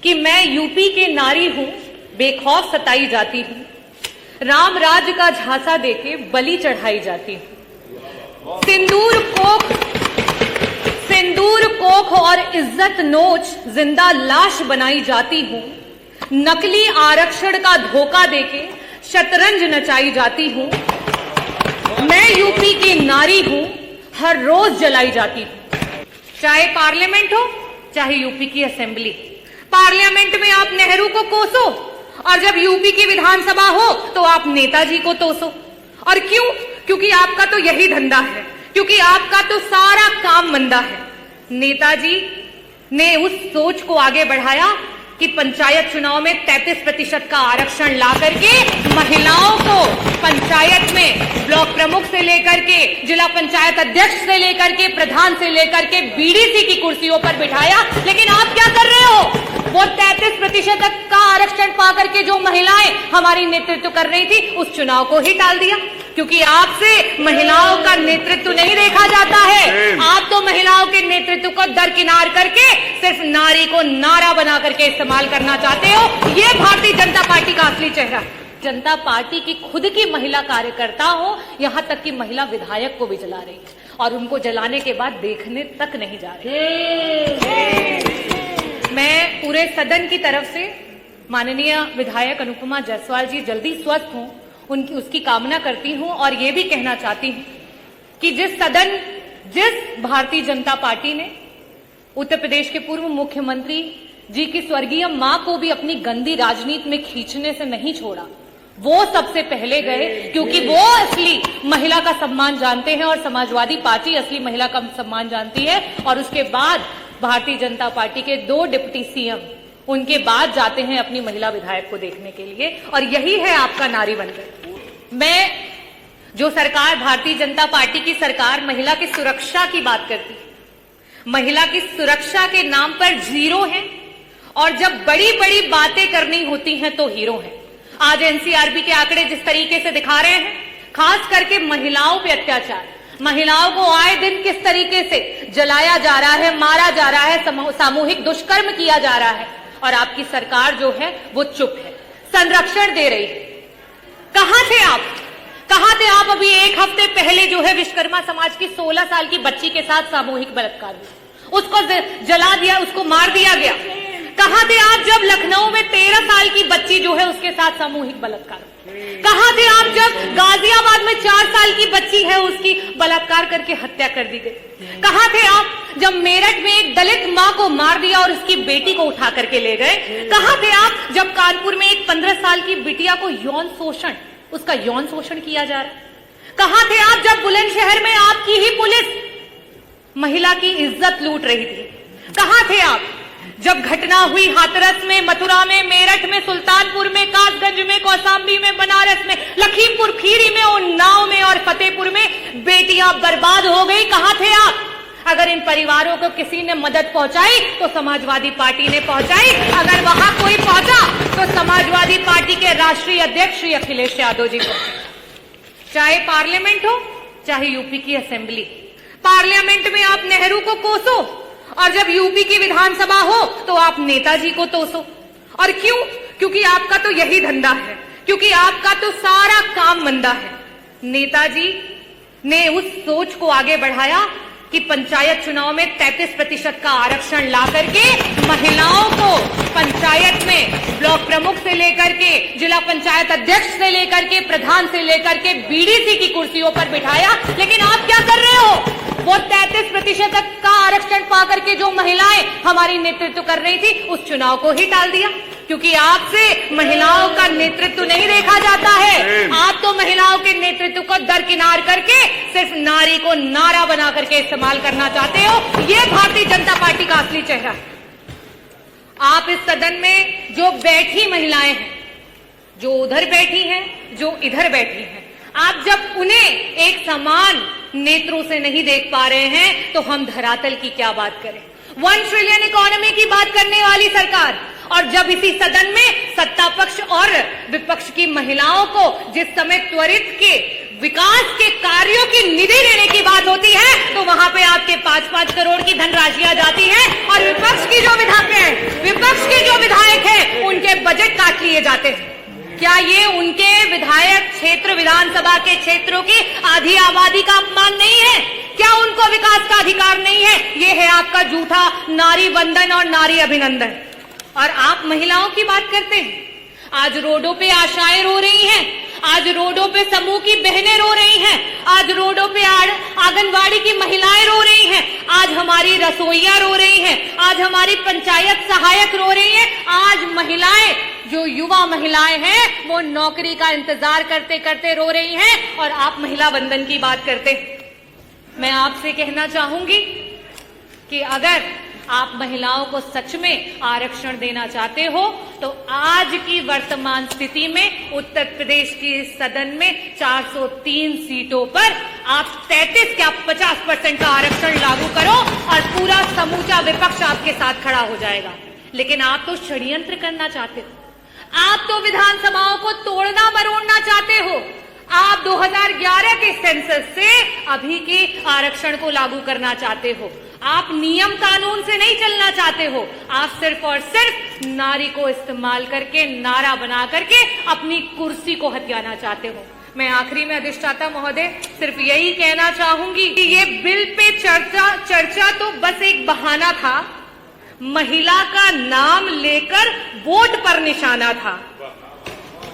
कि मैं यूपी की नारी हूं, बेखौफ सताई जाती हूं, राम राज्य का झांसा देके बलि चढ़ाई जाती हूं, सिंदूर कोख और इज्जत नोच जिंदा लाश बनाई जाती हूं, नकली आरक्षण का धोखा देके शतरंज नचाई जाती हूं, मैं यूपी की नारी हूं, हर रोज जलाई जाती हूं। चाहे पार्लियामेंट हो चाहे यूपी की असेंबली, पार्लियामेंट में आप नेहरू को कोसो और जब यूपी की विधानसभा हो तो आप नेताजी को तोसो। और क्यों? क्योंकि आपका तो यही धंधा है, क्योंकि आपका तो सारा काम मंदा है। नेताजी ने उस सोच को आगे बढ़ाया कि पंचायत चुनाव में 33% का आरक्षण ला करके महिलाओं को पंचायत में ब्लॉक प्रमुख से लेकर के जिला पंचायत अध्यक्ष से लेकर के प्रधान से लेकर के बीडीसी की कुर्सियों पर बिठाया। लेकिन आप क्या कर रहे हो? वो 33% का आरक्षण पाकर के जो महिलाएं हमारी नेतृत्व कर रही थी उस चुनाव को ही टाल दिया, क्योंकि आपसे महिलाओं का नेतृत्व नहीं देखा जाता है। आप तो महिलाओं के नेतृत्व को दरकिनार करके सिर्फ नारी को नारा बना करके इस्तेमाल करना चाहते हो। ये भारतीय जनता पार्टी का असली चेहरा। जनता पार्टी की खुद की महिला कार्यकर्ता हो, यहां तक कि महिला विधायक को भी जला रही है और उनको जलाने के बाद देखने तक नहीं जा रही। मैं पूरे सदन की तरफ से माननीय विधायक अनुपमा जायसवाल जी जल्दी स्वस्थ हों उसकी कामना करती हूं और ये भी कहना चाहती हूं कि जिस भारतीय जनता पार्टी ने उत्तर प्रदेश के पूर्व मुख्यमंत्री जी की स्वर्गीय मां को भी अपनी गंदी राजनीति में खींचने से नहीं छोड़ा, वो सबसे पहले गए, क्योंकि वो असली महिला का सम्मान जानते हैं और समाजवादी पार्टी असली महिला का सम्मान जानती है। और उसके बाद भारतीय जनता पार्टी के 2 डिप्टी सीएम उनके बाद जाते हैं अपनी महिला विधायक को देखने के लिए, और यही है आपका नारी वंदन। मैं जो सरकार, भारतीय जनता पार्टी की सरकार महिला की सुरक्षा की बात करती है, महिला की सुरक्षा के नाम पर जीरो है और जब बड़ी बड़ी बातें करनी होती हैं तो हीरो हैं। आज एनसीआरबी के आंकड़े जिस तरीके से दिखा रहे हैं, खास करके महिलाओं पे अत्याचार, महिलाओं को आए दिन किस तरीके से जलाया जा रहा है, मारा जा रहा है, सामूहिक दुष्कर्म किया जा रहा है, और आपकी सरकार जो है वो चुप है, संरक्षण दे रही है। कहां थे आप? कहां थे आप? अभी 1 हफ्ते पहले जो है विश्वकर्मा समाज की 16 साल की बच्ची के साथ सामूहिक बलात्कार हुआ, उसको जला दिया, उसको मार दिया गया। कहां थे आप जब लखनऊ में 13 साल की बच्ची जो है उसके साथ सामूहिक बलात्कार? कहां थे आप जब गाजियाबाद में 4 साल की बच्ची है उसकी बलात्कार करके हत्या कर दी गई? कहां थे आप जब मेरठ में एक दलित मां को मार दिया और उसकी बेटी को उठा करके ले गए? कहां थे आप जब कानपुर में एक 15 साल की बिटिया को उसका यौन शोषण किया जा रहा? कहां थे आप जब बुलंदशहर में आपकी ही पुलिस महिला की इज्जत लूट रही थी? कहां थे आप जब घटना हुई हाथरस में, मथुरा में, मेरठ में, सुल्तानपुर में, कासगंज में, कौशाम्बी में, बनारस में, लखीमपुर खीरी में, उन्नाव में और फतेहपुर में बेटियां बर्बाद हो गई? कहां थे आप? अगर इन परिवारों को किसी ने मदद पहुंचाई तो समाजवादी पार्टी ने पहुंचाई, अगर वहां कोई पहुंचा तो समाजवादी पार्टी के राष्ट्रीय अध्यक्ष श्री अखिलेश यादव जी को। चाहे पार्लियामेंट हो चाहे यूपी की असेंबली, पार्लियामेंट में आप नेहरू को कोसो और जब यूपी की विधानसभा हो तो आप नेताजी को तोसो। और क्यों? क्योंकि आपका तो यही धंधा है, क्योंकि आपका तो सारा काम मंदा है। नेताजी ने उस सोच को आगे बढ़ाया कि पंचायत चुनाव में 33% का आरक्षण ला करके महिलाओं को पंचायत में ब्लॉक प्रमुख से लेकर के जिला पंचायत अध्यक्ष से लेकर के प्रधान से लेकर के बीडीसी की कुर्सियों पर बिठाया। लेकिन आप क्या कर रहे हो? वो 33% का आरक्षण पाकर के जो महिलाएं हमारी नेतृत्व कर रही थी उस चुनाव को ही टाल दिया, क्योंकि आपसे महिलाओं का नेतृत्व नहीं देखा जाता है। आप तो महिलाओं के नेतृत्व को दरकिनार करके सिर्फ नारी को नारा बना करके इस्तेमाल करना चाहते हो। ये भारतीय जनता पार्टी का असली चेहरा है। आप इस सदन में जो बैठी महिलाएं हैं, जो उधर बैठी हैं, जो इधर बैठी हैं, आप जब उन्हें एक समान नेत्रों से नहीं देख पा रहे हैं तो हम धरातल की क्या बात करें? 1 ट्रिलियन इकोनॉमी की बात करने वाली सरकार, और जब इसी सदन में सत्ता पक्ष और विपक्ष की महिलाओं को जिस समय त्वरित के विकास के कार्यों की निधि देने की बात होती है तो वहां पे आपके 5-5 करोड़ की धनराशियां जाती हैं और विपक्ष की जो विधायक बजट काट लिए जाते हैं। क्या ये उनके विधायक क्षेत्र विधानसभा के क्षेत्रों की आधी आबादी का अपमान नहीं है? क्या उनको विकास का अधिकार नहीं है? ये है आपका झूठा नारी वंदन और नारी अभिनंदन। और आप महिलाओं की बात करते हैं। आज रोडों पे आशाएं रो रही हैं, आज रोडों पे समूह की बहनें रो रही हैं, आज रोडों पे आंगनवाड़ी की महिलाएं रो रही हैं, आज हमारी रसोइयां रो रही हैं, आज हमारी पंचायत सहायक रो रही हैं, आज महिलाएं जो युवा महिलाएं हैं वो नौकरी का इंतजार करते करते रो रही हैं और आप महिला वंदन की बात करते हैं। मैं आपसे कहना चाहूंगी कि अगर आप महिलाओं को सच में आरक्षण देना चाहते हो तो आज की वर्तमान स्थिति में उत्तर प्रदेश की सदन में 403 सीटों पर आप 33 क्या 50% का आरक्षण लागू करो और पूरा समूचा विपक्ष आपके साथ खड़ा हो जाएगा। लेकिन आप तो षड्यंत्र करना चाहते हो, आप तो विधानसभाओं को तोड़ना मरोड़ना चाहते हो। आप 2011 के सेंसस से अभी के आरक्षण को लागू करना चाहते हो। आप नियम कानून से नहीं चलना चाहते हो, आप सिर्फ और सिर्फ नारी को इस्तेमाल करके नारा बना करके अपनी कुर्सी को हथियाना चाहते हो। मैं आखिरी में अधिष्ठाता महोदय सिर्फ यही कहना चाहूंगी कि ये बिल पे चर्चा तो बस एक बहाना था, महिला का नाम लेकर वोट पर निशाना था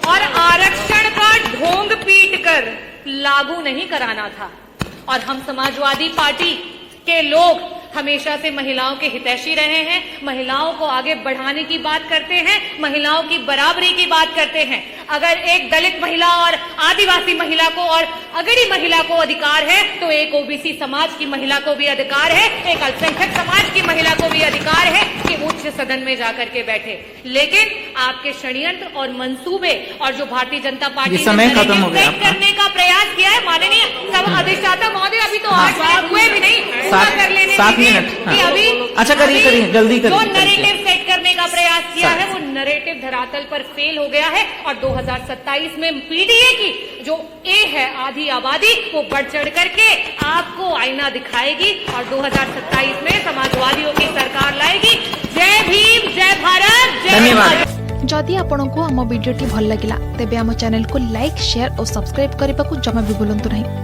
और आरक्षण का ढोंग पीटकर लागू नहीं कराना था। और हम समाजवादी पार्टी के लोग हमेशा से महिलाओं के हितैषी रहे हैं, महिलाओं को आगे बढ़ाने की बात करते हैं, महिलाओं की बराबरी की बात करते हैं। अगर एक दलित महिला और आदिवासी महिला को और अगड़ी महिला को अधिकार है तो एक ओबीसी समाज की महिला को भी अधिकार है, एक अल्पसंख्यक समाज की महिला को भी अधिकार है कि उच्च सदन में जाकर के बैठे। लेकिन आपके षड्यंत्र और मंसूबे और जो भारतीय जनता पार्टी ने करने का प्रयास किया है, माननीय सब अधिष्ठाता महोदय अभी तो 8 मिनट हुए भी नहीं, पूरा कर लेने कि अभी अच्छा करिए जल्दी करिए। जो नैरेटिव सेट करने का प्रयास किया है वो नैरेटिव धरातल पर फेल हो गया है और 2027 में पीडीए की जो ए है आधी आबादी वो बढ़ चढ़ करके आपको आईना दिखाएगी और 2027 में समाजवादियों की सरकार लाएगी। जय भीम, जय भारत, जय भारत। जदि आपंक आम भिडी भल लगा तेब आम चैनल को लाइक, शेयर और सब्सक्राइब करने को जमा भी भूलु नहीं।